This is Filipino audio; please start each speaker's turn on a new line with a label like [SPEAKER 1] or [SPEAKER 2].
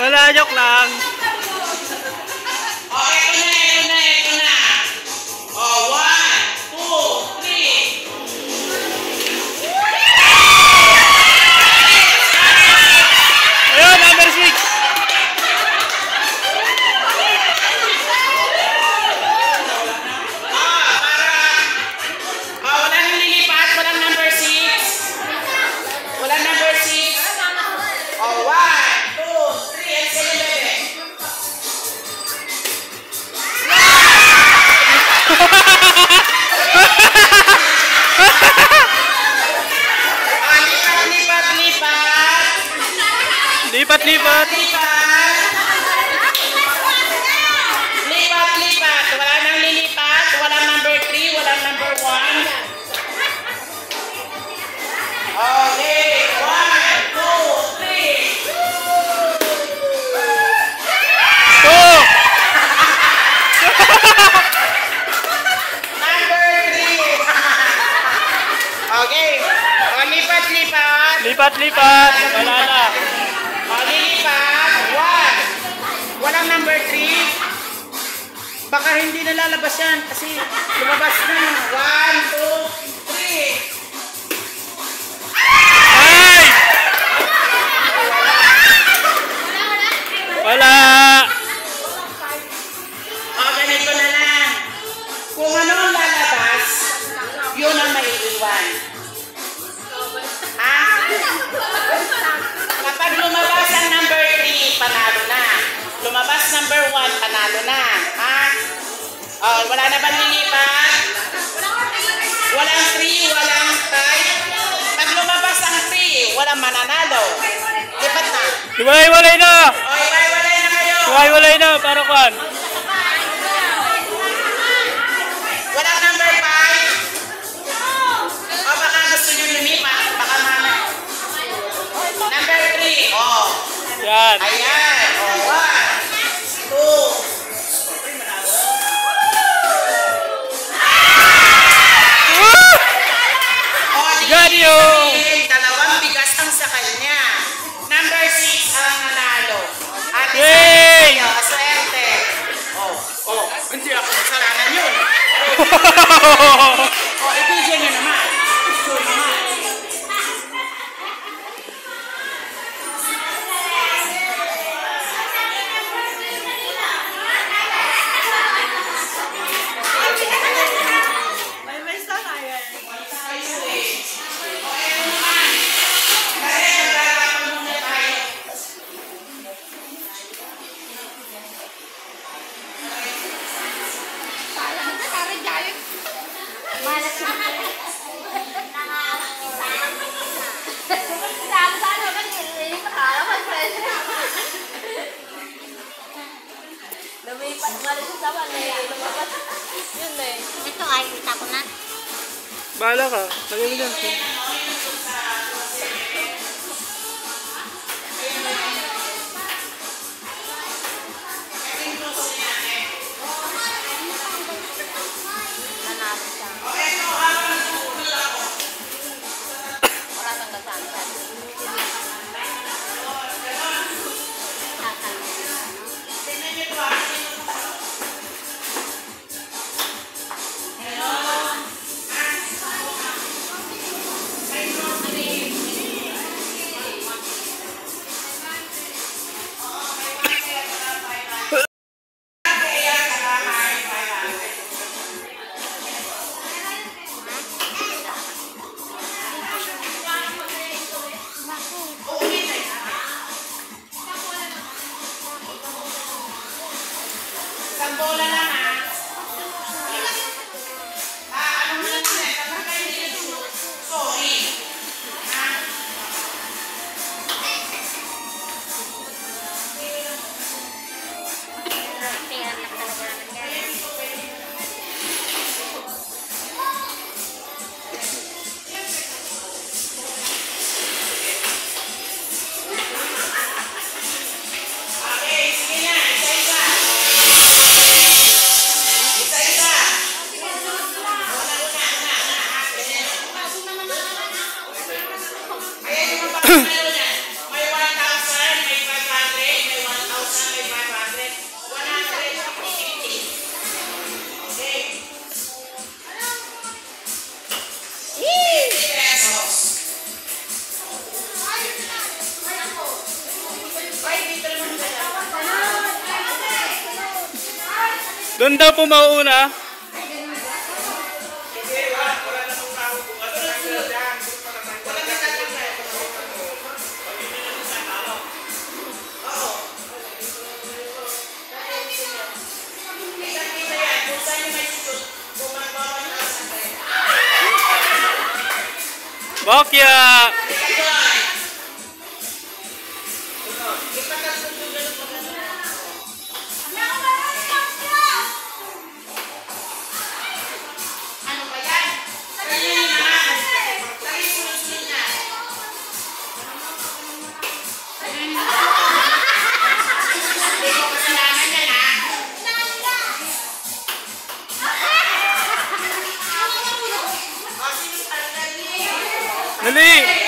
[SPEAKER 1] Wala, joke lang.
[SPEAKER 2] Oh, ito na. Oh, 1, 2, 3.
[SPEAKER 1] Ayun, number 6.
[SPEAKER 2] Walang nililipat, walang number 6. Walang number 6. Oh, 1, 2, 3, and 7.
[SPEAKER 1] Lipat.
[SPEAKER 2] Lipat. Wala nang lilipat. Walang number 3. Walang number 1. Okay. 1, 2, 3.
[SPEAKER 1] Oh!
[SPEAKER 2] Number 3. Okay. O, lipat.
[SPEAKER 1] Lipat. Wala na.
[SPEAKER 2] O, lilipat. 1. Walang number 3. Baka hindi na lalabas yan kasi lumabas na. 1, 2, 3.
[SPEAKER 1] Ay! Wala.
[SPEAKER 2] O, ganito na lang. Kung ano ang lalabas, yun ang maiiwan. Ha? Kapag lumabas ang number 3, panalo na. Lumabas number 1, panalo na. Ha? O, wala na bang lilipat? Walang 3, walang 5. Pag lumabas ang 3, walang mananalo. Lipat na.
[SPEAKER 1] Hiwalay na.
[SPEAKER 2] O, iwalay na kayo.
[SPEAKER 1] Hiwalay na. Para kwan.
[SPEAKER 2] Walang number 5. O, baka gusto nyo lumipat. Baka mama. Number 3. O.
[SPEAKER 1] Yan.
[SPEAKER 2] Ayan. O, 1, 2. O,
[SPEAKER 1] Ganyo.
[SPEAKER 2] dalawang bigas ang sa kanya. Number 6 ang nanalo. At
[SPEAKER 1] Yay!
[SPEAKER 2] isa kayo, swerte. O, hindi ako masalanan yun. O, ibigyan nyo naman. Sure naman.
[SPEAKER 3] Ito ay kita ko na.
[SPEAKER 1] Bahala ka. Lagyan mo dyan.
[SPEAKER 3] Nanalo siya. Wala nang gasantan.
[SPEAKER 1] Doon daw po mauuna. Bokya!
[SPEAKER 2] Ano ba yan? Sarili naman. Sarili sulit na. Hindi mo kasalanan yan, ha?
[SPEAKER 1] Dali!